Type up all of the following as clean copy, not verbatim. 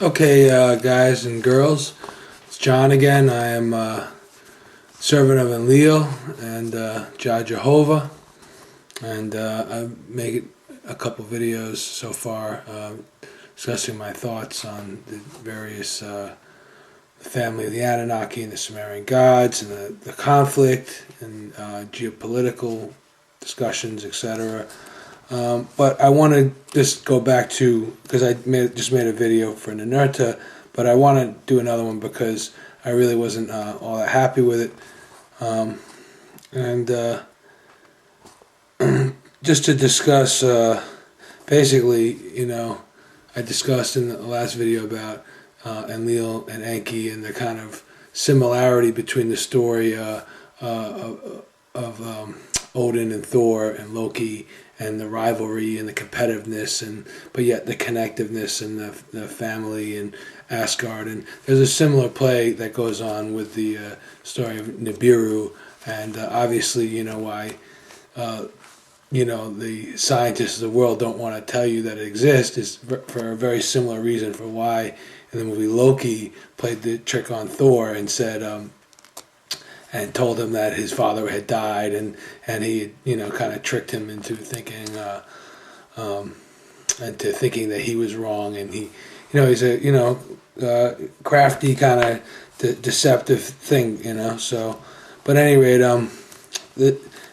Okay, guys and girls, it's John again. I am servant of Enlil and Jah Jehovah, and I've made a couple videos so far discussing my thoughts on the various family of the Annunaki and the Sumerian gods and the conflict and geopolitical discussions, etc. But I want to just go back to, because just made a video for Ninurta, but I want to do another one because I really wasn't all that happy with it. And just to discuss, basically, I discussed in the last video about Enlil and Enki and the kind of similarity between the story of Odin and Thor and Loki, and the rivalry and the competitiveness, but yet the connectiveness and the family and Asgard. And there's a similar play that goes on with the story of Nibiru, and obviously why the scientists of the world don't want to tell you that it exists is for a very similar reason for why in the movie Loki played the trick on Thor and said and told him that his father had died, and he kind of tricked him into thinking that he was wrong, and he's a crafty kind of deceptive thing, so. But at any rate,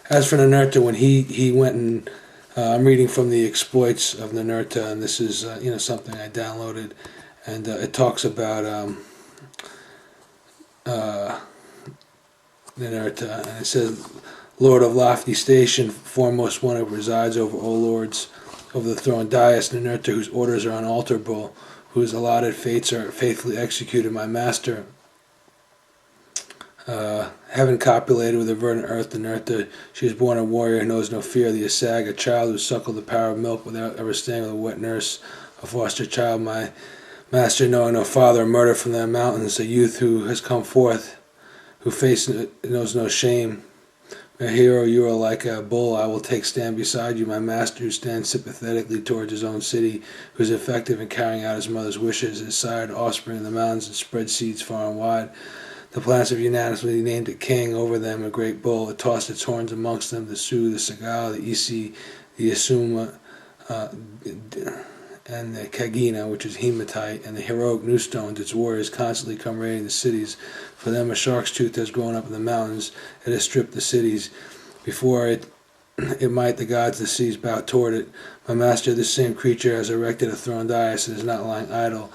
as for Ninurta, when he went and I'm reading from the exploits of Ninurta, and this is something I downloaded, and it talks about Ninurta, and it says, Lord of lofty station, foremost one who presides over all lords, over the throne dais, Ninurta, whose orders are unalterable, whose allotted fates are faithfully executed, my master. Heaven copulated with a verdant earth, Ninurta, she was born a warrior who knows no fear, the Asag, a child who suckled the power of milk without ever staying with a wet nurse, a foster child, my master, knowing no father, a murder from the mountains, a youth who has come forth, who knows no shame. My hero, you are like a bull. I will take stand beside you, my master, who stands sympathetically towards his own city, who is effective in carrying out his mother's wishes, his sired offspring in the mountains, and spread seeds far and wide. The plants have unanimously named a king over them, a great bull. It tossed its horns amongst them, the Sioux, the Sagal, the Isi, the Asuma, and the Kagina, which is hematite, and the heroic new stones, its warriors constantly come raiding the cities. For them a shark's tooth has grown up in the mountains, it has stripped the cities. Before it might the gods, the seas bow toward it. My master, this same creature has erected a throne dais and is not lying idle.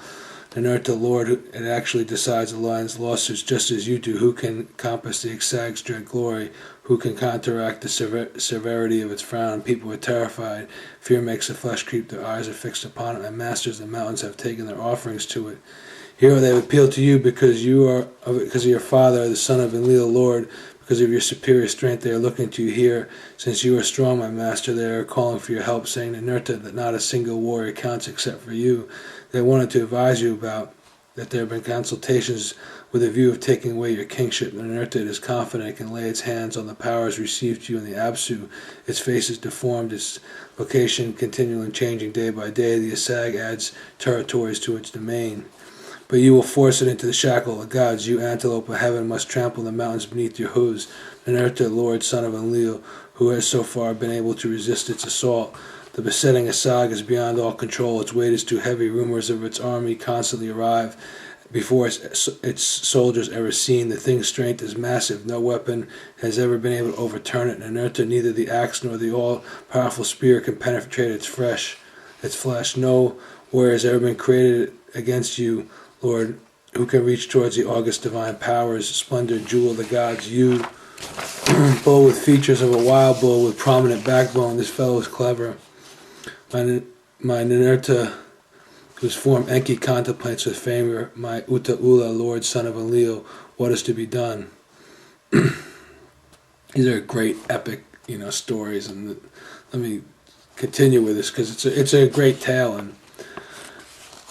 Ninurta, Lord, it actually decides the lion's lawsuits just as you do. Who can compass the Exag's dread glory? Who can counteract the severity of its frown? People are terrified. Fear makes the flesh creep. Their eyes are fixed upon it. My masters, the mountains, have taken their offerings to it. Hero, they have appealed to you because of your father, the son of Enlil, Lord. Because of your superior strength, they are looking to you here. Since you are strong, my master, they are calling for your help, saying, Ninurta, that not a single warrior counts except for you. They wanted to advise you about that there have been consultations with a view of taking away your kingship. Ninurta is confident it can lay its hands on the powers received to you in the Apsu. Its face is deformed, its location continually changing day by day. The Asag adds territories to its domain. But you will force it into the shackle of the gods. You, antelope of heaven, must trample the mountains beneath your hooves. Ninurta, Lord, son of Enlil, who has so far been able to resist its assault. The besetting Asag is beyond all control. Its weight is too heavy. Rumors of its army constantly arrive before its soldiers ever seen. The thing's strength is massive. No weapon has ever been able to overturn it. Ninurta, neither the axe nor the all-powerful spear can penetrate its flesh. No warrior has ever been created against you, Lord, who can reach towards the august divine powers, splendid jewel of the gods. You, bull with features of a wild bull with prominent backbone. This fellow is clever. My Ninurta, whose form Enki contemplates with favor, my Uta Ula, Lord, son of Enlil, what is to be done? These are great epic, stories, and let me continue with this because it's a great tale. And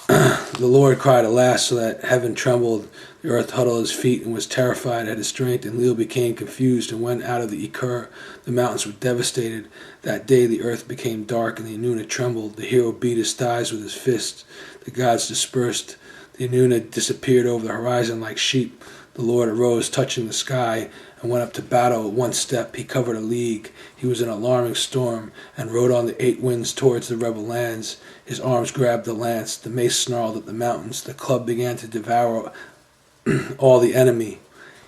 the Lord cried, alas, so that heaven trembled. The earth huddled his feet and was terrified at his strength. Enlil became confused and went out of the Ikur. The mountains were devastated. That day the earth became dark and the Annuna trembled. The hero beat his thighs with his fists. The gods dispersed The Annunaki disappeared over the horizon like sheep. The Lord arose, touching the sky, and went up to battle. At one step he covered a league. He was an alarming storm, and rode on the 8 winds towards the rebel lands. His arms grabbed the lance, the mace snarled at the mountains, the club began to devour all the enemy.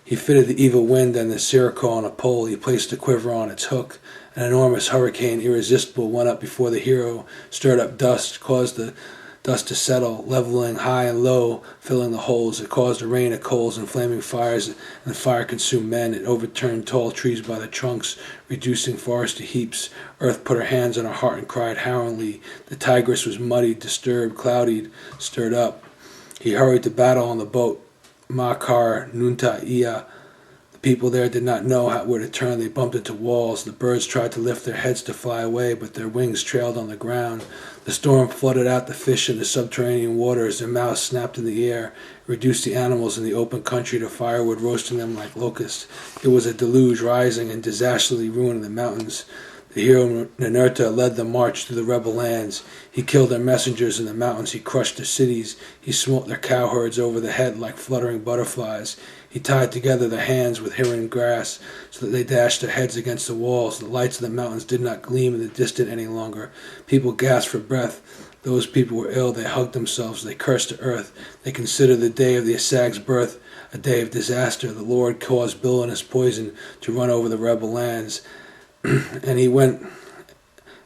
He fitted the evil wind and the sirocco on a pole. He placed the quiver on its hook. An enormous hurricane, irresistible, went up before the hero, stirred up dust, caused the dust to settle, leveling high and low, filling the holes. It caused a rain of coals and flaming fires, and the fire consumed men. It overturned tall trees by the trunks, reducing forests to heaps. Earth put her hands on her heart and cried harrowingly. The Tigris was muddied, disturbed, clouded, stirred up. He hurried to battle on the boat. Makar Nunta Ia. The people there did not know where to turn. They bumped into walls. The birds tried to lift their heads to fly away, but their wings trailed on the ground. The storm flooded out the fish in the subterranean waters. Their mouths snapped in the air, reduced the animals in the open country to firewood, roasting them like locusts. It was a deluge rising and disastrously ruining the mountains. The hero Ninurta led the march through the rebel lands. He killed their messengers in the mountains. He crushed their cities. He smote their cowherds over the head like fluttering butterflies. He tied together their hands with heron grass so that they dashed their heads against the walls. The lights of the mountains did not gleam in the distance any longer. People gasped for breath. Those people were ill. They hugged themselves. They cursed the earth. They considered the day of the Asag's birth a day of disaster. The Lord caused villainous poison to run over the rebel lands. And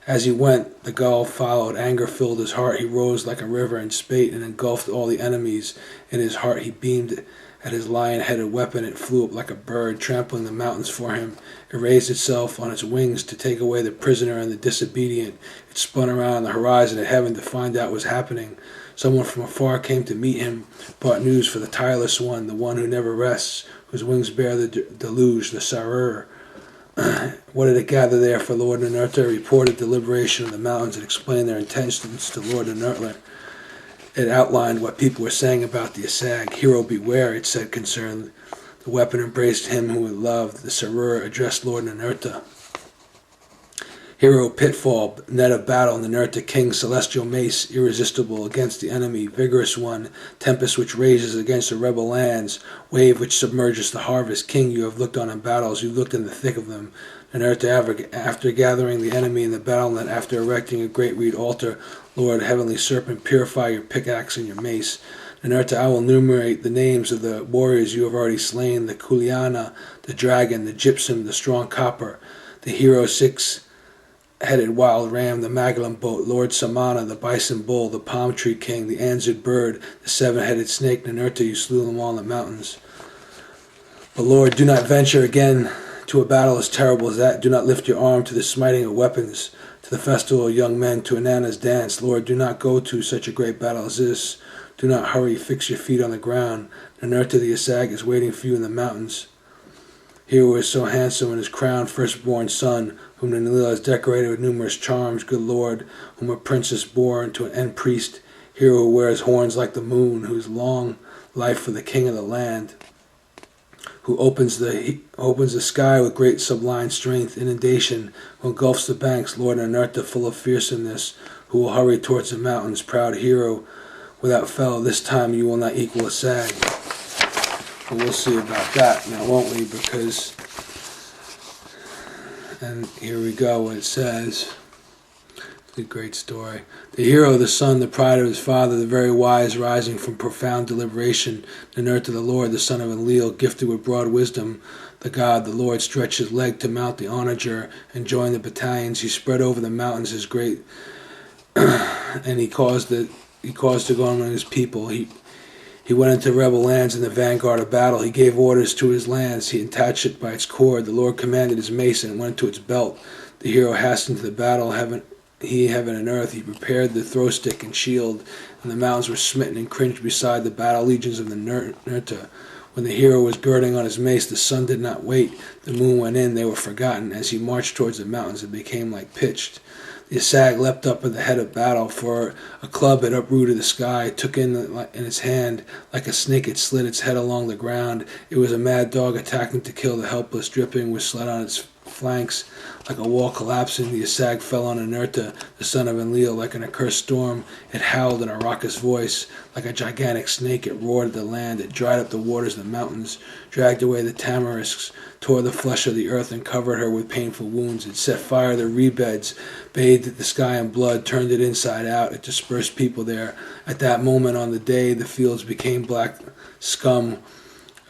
as he went, the gulf followed. Anger filled his heart. He rose like a river and spate and engulfed all the enemies. In his heart he beamed at his lion-headed weapon. It flew up like a bird, trampling the mountains for him. It raised itself on its wings to take away the prisoner and the disobedient. It spun around the horizon of heaven to find out what was happening. Someone from afar came to meet him, brought news for the tireless one, the one who never rests, whose wings bear the deluge, the Sarur. What did it gather there for Lord Ninurta? It reported the liberation of the mountains. It explained their intentions to Lord Ninurta. It outlined what people were saying about the Asag. Hero, beware, it said, concerned. The weapon embraced him who it loved. The Sarur addressed Lord Ninurta. Hero, pitfall, net of battle, Ninurta, king, celestial mace, irresistible against the enemy, vigorous one, tempest which rages against the rebel lands, wave which submerges the harvest. King, you have looked on in battles, you looked in the thick of them. Ninurta, after gathering the enemy in the battle, and after erecting a great reed altar, Lord, heavenly serpent, purify your pickaxe and your mace. Ninurta, I will enumerate the names of the warriors you have already slain, the Kuliana, the dragon, the gypsum, the strong copper, the hero six-headed wild ram, the Magalam boat, Lord Samana, the bison bull, the palm tree king, the Anzu bird, the 7-headed snake. Ninurta, you slew them all in the mountains. But Lord, do not venture again to a battle as terrible as that. Do not lift your arm to the smiting of weapons, to the festival of young men, to Inanna's dance. Lord, do not go to such a great battle as this. Do not hurry, fix your feet on the ground. Ninurta the Asag is waiting for you in the mountains. He who is so handsome in his crowned firstborn son, whom Ninurta has decorated with numerous charms, good Lord, whom a princess bore into an end priest, hero who wears horns like the moon, whose long life for the king of the land, who opens the sky with great sublime strength, inundation, who engulfs the banks, Lord Ninurta, full of fearsomeness, who will hurry towards the mountains, proud hero, without fellow, this time you will not equal Asag. But we'll see about that now, won't we? Because, and here we go, what it says. It's a great story. The hero, the son, the pride of his father, the very wise, rising from profound deliberation, Ninurta the Lord, the son of Enlil, gifted with broad wisdom, the god, the Lord, stretched his leg to mount the onager and join the battalions. He spread over the mountains his great, and he caused to go among his people. He went into rebel lands in the vanguard of battle. He gave orders to his lands. He attached it by its cord. The Lord commanded his mace and went to its belt. The hero hastened to the battle, heaven and earth. He prepared the throw stick and shield, and the mountains were smitten and cringed beside the battle legions of the Ninurta. When the hero was girding on his mace, the sun did not wait. The moon went in. They were forgotten. As he marched towards the mountains, it became like pitched. The Asag leapt up at the head of battle, for a club had uprooted the sky, took in its hand. Like a snake it slid its head along the ground. It was a mad dog attacking to kill the helpless, dripping with sweat on its flanks. Like a wall collapsing, the Asag fell on Ninurta, the son of Enlil, like an accursed storm. It howled in a raucous voice. Like a gigantic snake, it roared at the land. It dried up the waters of the mountains, dragged away the tamarisks, tore the flesh of the earth, and covered her with painful wounds. It set fire to the reed beds, bathed the sky in blood, turned it inside out. It dispersed people there. At that moment on the day, the fields became black scum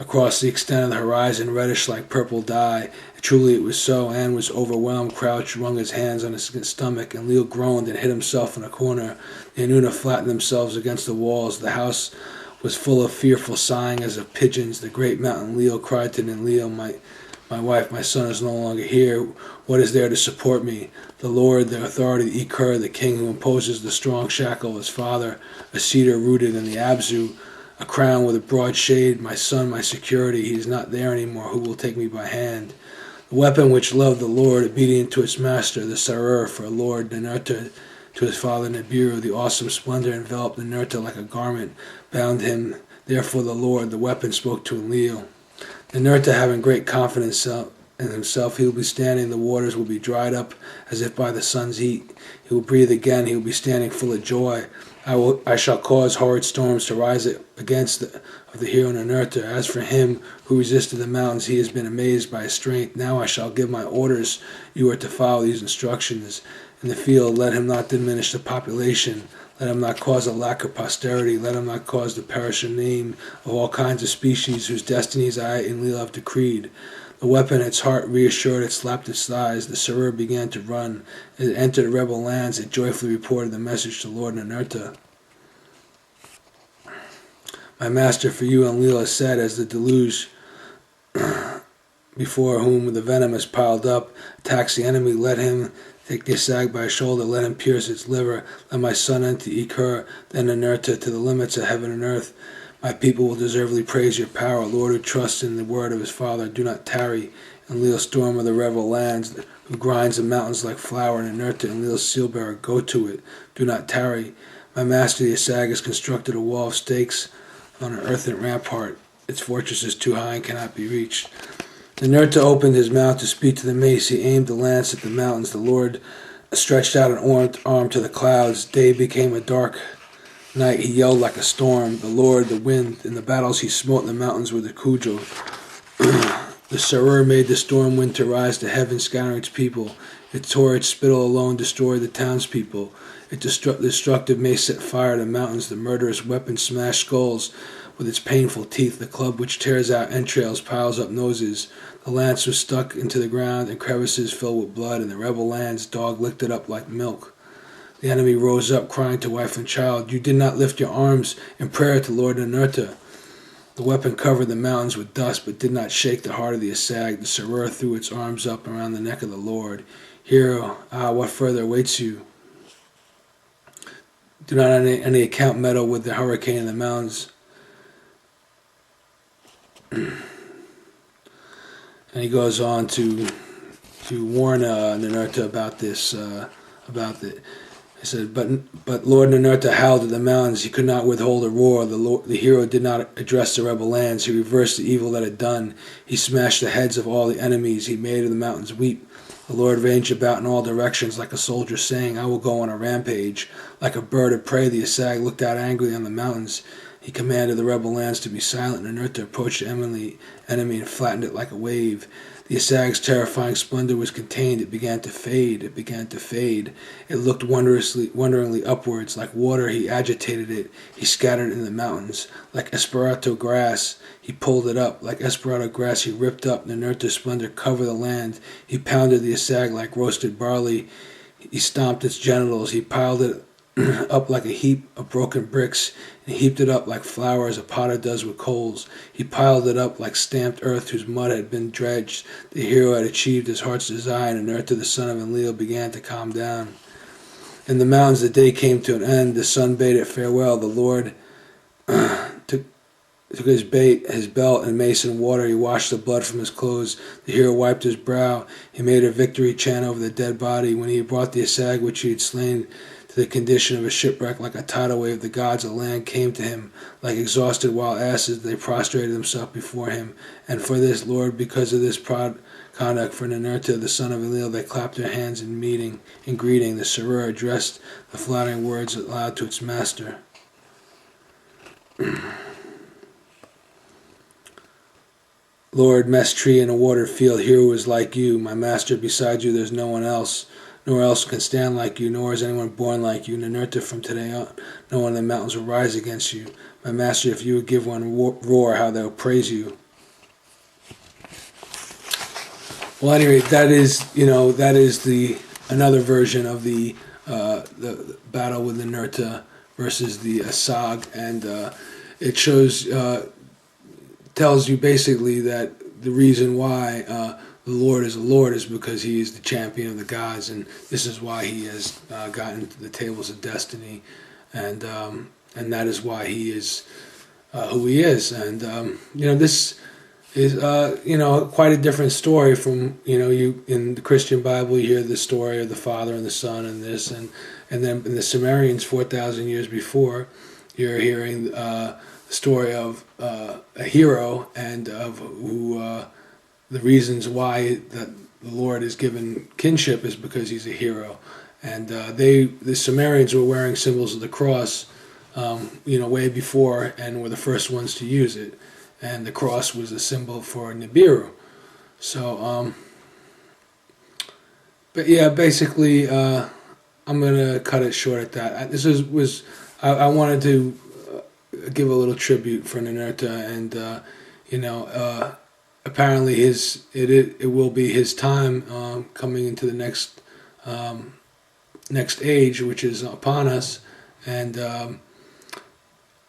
across the extent of the horizon, reddish like purple dye. Truly it was so. Anne was overwhelmed, crouched, wrung his hands on his stomach, and Leal groaned and hid himself in a corner. The Annuna flattened themselves against the walls. The house was full of fearful sighing as of pigeons. The great mountain Leal cried to Enlil, my wife, my son is no longer here. What is there to support me? The Lord, the authority, the Iker, the king who imposes the strong shackle of his father, a cedar rooted in the Anzu, a crown with a broad shade, my son, my security. He is not there anymore. Who will take me by hand? The weapon which loved the Lord, obedient to its master, the Sarer for a lord, Ninurta to his father Nibiru. The awesome splendor enveloped Ninurta like a garment, bound him. Therefore the Lord, the weapon, spoke to Enlil. Ninurta, having great confidence in himself, he will be standing, the waters will be dried up as if by the sun's heat. He will breathe again, he will be standing full of joy. I shall cause horrid storms to rise against the hero Ninurta. As for him who resisted the mountains, he has been amazed by his strength. Now I shall give my orders. You are to follow these instructions. In the field, let him not diminish the population. Let him not cause a lack of posterity. Let him not cause to perish a name of all kinds of species whose destinies I and Leal have decreed. The weapon, its heart reassured, it slapped its thighs. The Sarer began to run. As it entered the rebel lands, it joyfully reported the message to Lord Ninurta. My master, for you and Leal has said, as the deluge before whom the venom is piled up attacks the enemy, let him take the Asag by a shoulder, let him pierce its liver. Let my son enter Iker, then Ninurta, to the limits of heaven and earth. My people will deservedly praise your power. Lord, who trusts in the word of his father, do not tarry. Enlil, storm of the rebel lands, who grinds the mountains like flour, and Ninurta, Enlil's seal-bearer, go to it. Do not tarry. My master, the Asag, has constructed a wall of stakes on an earthen rampart. Its fortress is too high and cannot be reached. Ninurta opened his mouth to speak to the mace. He aimed the lance at the mountains. The Lord stretched out an arm to the clouds. Day became a dark night. He yelled like a storm. The Lord, the wind, in the battles he smote the mountains with a cudgel. The Sarer made the storm wind to rise to heaven, scattering its people. It tore its spittle alone, destroyed the townspeople. Its destructive mace set fire to mountains. The murderous weapon smashed skulls with its painful teeth. The club which tears out entrails piles up noses. The lance was stuck into the ground, and crevices filled with blood. In the rebel lands, dog licked it up like milk. The enemy rose up, crying to wife and child, "You did not lift your arms in prayer to Lord Ninurta." The weapon covered the mountains with dust, but did not shake the heart of the Asag. The Sarer threw its arms up around the neck of the Lord. Hero, what further awaits you? Do not on any account meddle with the hurricane in the mountains. And he goes on to warn Ninurta about this. He said, but Lord Ninurta howled at the mountains. He could not withhold a roar. The hero did not address the rebel lands. He reversed the evil that had done. He smashed the heads of all the enemies. He made the mountains weep. The Lord ranged about in all directions like a soldier, saying, I will go on a rampage. Like a bird of prey, the Asag looked out angrily on the mountains. He commanded the rebel lands to be silent. Ninurta approached the enemy and flattened it like a wave. The Asag's terrifying splendor was contained. It began to fade. It looked wonderingly upwards. Like water, he agitated it. He scattered it in the mountains. Like Esperanto grass, he pulled it up. Like Esperanto grass, he ripped up. Ninurta's splendor covered the land. He pounded the Asag like roasted barley. He stomped its genitals. He piled it up like a heap of broken bricks, and heaped it up like flour as a potter does with coals. He piled it up like stamped earth whose mud had been dredged. The hero had achieved his heart's desire, and Ninurta, the son of Enlil, began to calm down. In the mountains the day came to an end. The sun bade it farewell. The Lord took his belt and mace and water. He washed the blood from his clothes. The hero wiped his brow. He made a victory chant over the dead body. When he had brought the Asag which he had slain to the condition of a shipwreck. Like a tidal wave, the gods of land came to him. Like exhausted wild asses, they prostrated themselves before him. And for this, Lord, because of this proud conduct for Ninurta, the son of Enlil, they clapped their hands in greeting. The Sarur addressed the flattering words aloud to its master. Lord, mess tree in a watered field, here who is like you. My master, beside you there's no one else, nor else can stand like you, nor is anyone born like you. Ninurta, from today on, no one in the mountains will rise against you. My master, if you would give one roar, how they will praise you. Well, anyway, that is another version of the battle with Ninurta versus the Asag, and it tells you basically that the reason why the Lord is the Lord is because he is the champion of the gods, and this is why he has gotten to the tables of destiny, and that is why he is who he is. And this is quite a different story from you in the Christian Bible. You hear the story of the Father and the Son and this, and then in the Sumerians 4,000 years before, you're hearing the story of a hero and of who the reasons why that the Lord is given kinship is because he's a hero. And the Sumerians were wearing symbols of the cross way before, and were the first ones to use it. And the cross was a symbol for Nibiru. So, but yeah, basically, I'm gonna cut it short at that. I wanted to give a little tribute for Ninurta, and apparently it will be his time coming into the next age, which is upon us, and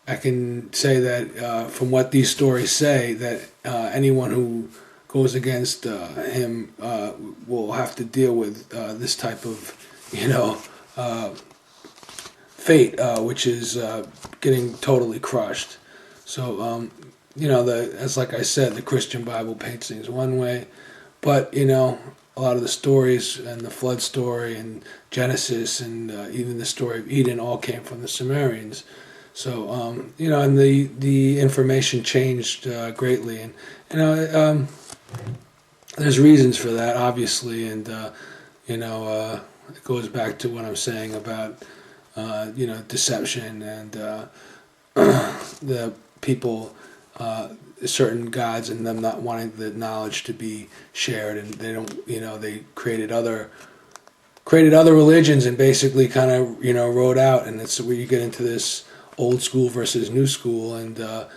I can say that from what these stories say, that anyone who goes against him will have to deal with this type of fate, which is getting totally crushed. So as like I said, the Christian Bible paints things one way, but a lot of the stories and the flood story and Genesis and even the story of Eden all came from the Sumerians. So and the information changed greatly, and there's reasons for that, obviously, and it goes back to what I'm saying about deception and the people, certain gods, and them not wanting the knowledge to be shared, and they don't, they created other religions and basically kind of wrote out, and it's where you get into this old school versus new school, and as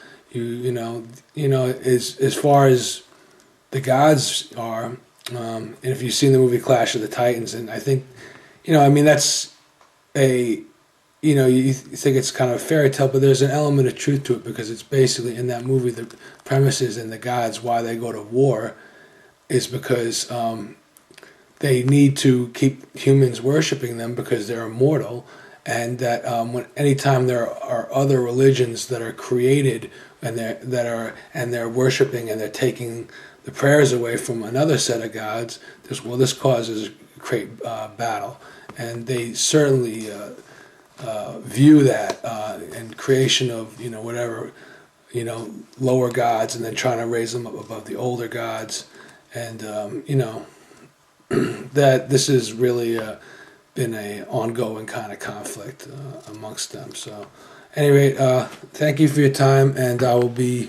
far as the gods are, and if you've seen the movie Clash of the Titans, and I think that's a you think it's kind of a fairy tale, but there's an element of truth to it, because it's basically in that movie, the premises and the gods, why they go to war is because they need to keep humans worshiping them because they're immortal, and that anytime there are other religions that are created and they're worshiping and they're taking the prayers away from another set of gods, this causes great battle, and they certainly view that and creation of lower gods, and then trying to raise them up above the older gods, and that this has really been a ongoing kind of conflict amongst them. So anyway, thank you for your time, and I will be